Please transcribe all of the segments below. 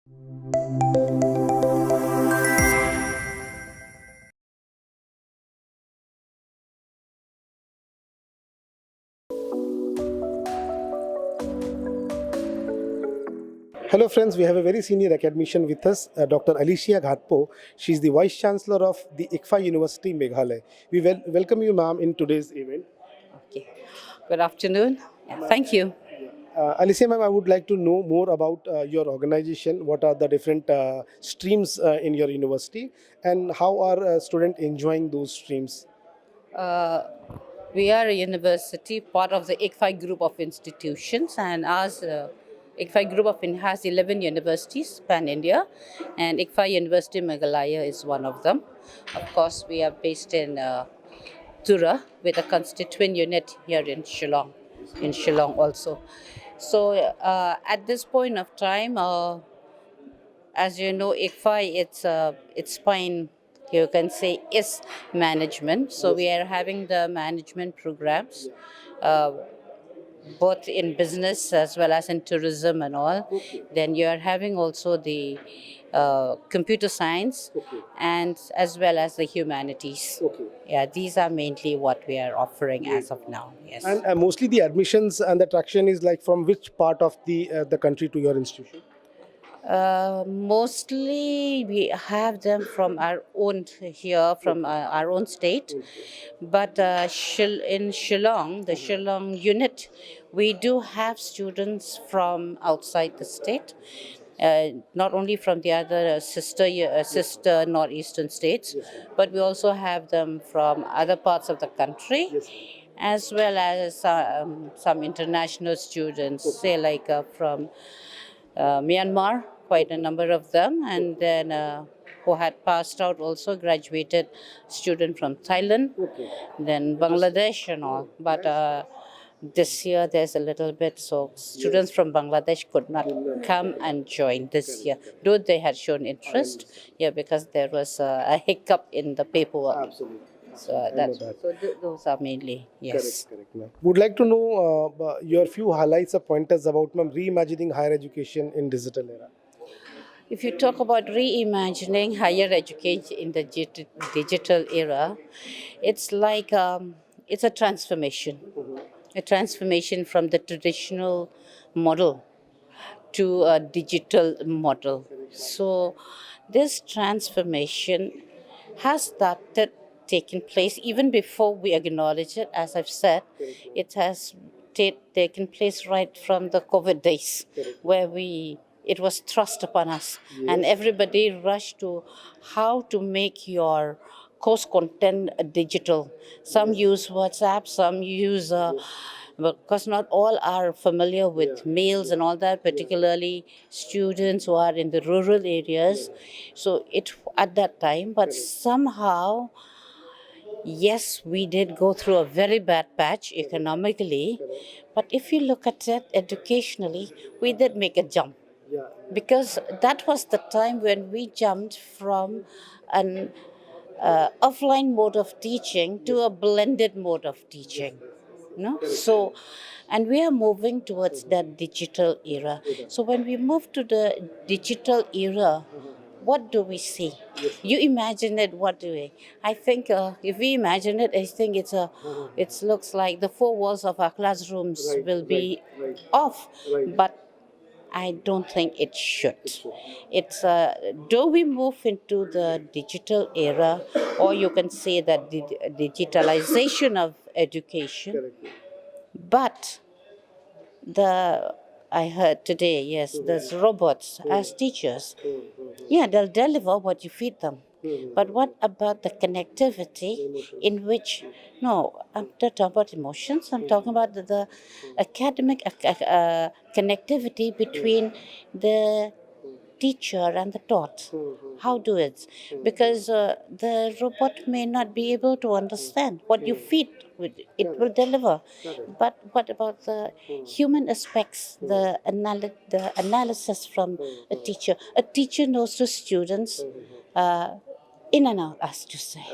Hello friends, we have a very senior academician with us, Dr. Alicia Gatphoh. She is the Vice Chancellor of the ICFAI University, Meghalaya. We welcome you, ma'am, in today's event. Okay. Good afternoon. Yeah, thank you. Alicia, ma'am, I would like to know more about your organization. What are the different streams in your university, and how are students enjoying those streams? Uh, we are a university, part of the ICFAI group of institutions, and ours, ICFAI group of has 11 universities pan India, and ICFAI University Meghalaya is one of them. Of course, we are based in Tura with a constituent unit here in Shillong also. So at this point of time, as you know, ICFAI, its fine, you can say, is management. So we are having the management programs, uh, both in business as well as in tourism and all. Then you are having also the computer science and as well as the humanities. Yeah, these are mainly what we are offering as of now. Yes. And mostly the admissions and the traction is like from which part of the country to your institution? Mostly we have them from our own here, from our own state. But in Shillong, the Shillong unit, we do have students from outside the state. Not only from the other sister northeastern states, but we also have them from other parts of the country, as well as some international students, say like from Myanmar, quite a number of them, and then who had passed out also graduated student from Thailand, then Bangladesh and all. But this year there's a little bit, so students from Bangladesh could not come and join this year, though they had shown interest, yeah, because there was a hiccup in the paperwork. Absolutely. So those are mainly, yes. Correct, ma'am. Would like to know your few highlights or pointers about, ma'am, reimagining higher education in digital era. If you talk about reimagining higher education in the digital era, it's like it's a transformation from the traditional model to a digital model. So this transformation has started taking place even before we acknowledge it. As I've said, it has taken place right from the COVID days, where it was thrust upon us, and everybody rushed to how to make your course content digital. Some use WhatsApp, some use because not all are familiar with mails and all that, particularly students who are in the rural areas. So it at that time, but somehow, yes, we did go through a very bad patch economically, but if you look at it educationally, we did make a jump, because that was the time when we jumped from an offline mode of teaching to a blended mode of teaching. No? So, and we are moving towards that digital era. So when we move to the digital era, what do we see? You imagine it. What do we? I think if we imagine it, I think it looks like the four walls of our classrooms will be off, but I don't think it should. It's though we move into the digital era, or you can say that the digitalization of education, but the I heard today, yes, there's robots as teachers. Yeah, they'll deliver what you feed them. But what about the connectivity in which, no, I'm not talking about emotions, I'm talking about the academic connectivity between the teacher and the taught. How do it? Because the robot may not be able to understand what you feed, it will deliver. But what about the human aspects, the analysis from a teacher? A teacher knows the students in and out, as to say.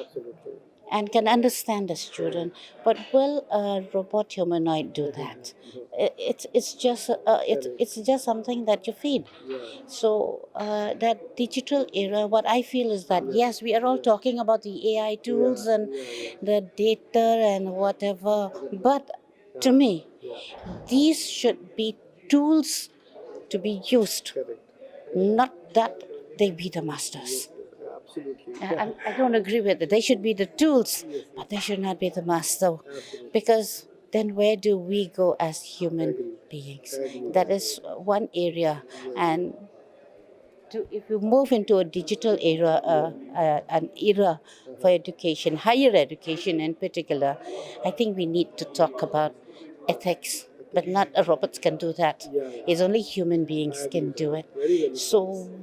and can understand the student. But will a robot humanoid do that? It's just something that you feed. So that digital era, what I feel is that yes, we are all talking about the AI tools and the data and whatever, but to me, these should be tools to be used, not that they be the masters. Absolutely. I don't agree with it. They should be the tools, but they should not be the master. Because then where do we go as human beings? That is one area. And if you move into a digital era, an era for education, higher education in particular, I think we need to talk about ethics. But not a robots can do that. It's only human beings can do it. So,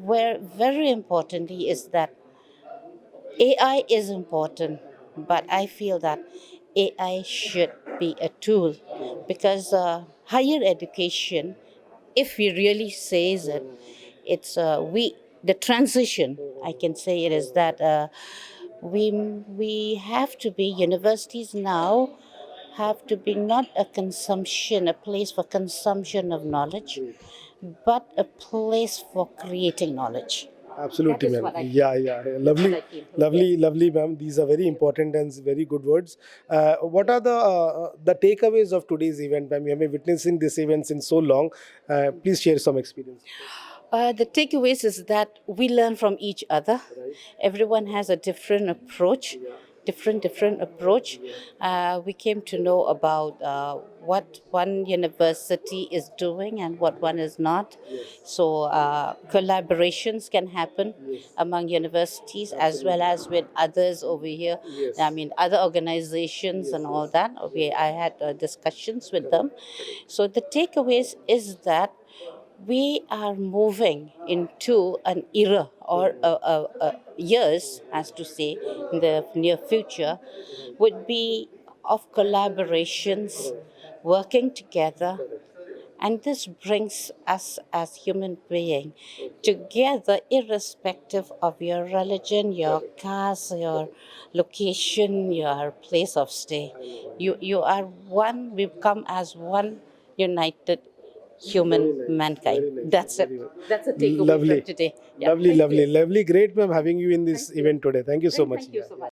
where very importantly is that AI is important, but I feel that AI should be a tool because higher education, if we really says it, it's we the transition. I can say it is that we have to be universities now have to be not a consumption, a place for consumption of knowledge, but a place for creating knowledge. That Absolutely, is ma'am. what I feel. Yeah. Lovely, What I feel. lovely, lovely, ma'am. These are very important and very good words. What are the takeaways of today's event, ma'am? You have been witnessing this event since so long. Please share some experience. The takeaways is that we learn from each other. Everyone has a different approach, different approach. We came to know about what one university is doing and what one is not. So collaborations can happen among universities as well as with others over here. I mean, other organizations and all that. I had discussions with them. So the takeaways is that we are moving into an era or years, as to say, in the near future, would be of collaborations, working together, and this brings us as human beings together, irrespective of your religion, your caste, your location, your place of stay. You are one. We've come as one united human mankind. Very nice. That's it. Very nice. That's a takeaway Lovely, from today. Yeah. lovely, Thank lovely, you. lovely. Great, ma'am, having you in this Thank you. event today. Thank you so much. Thank you so much.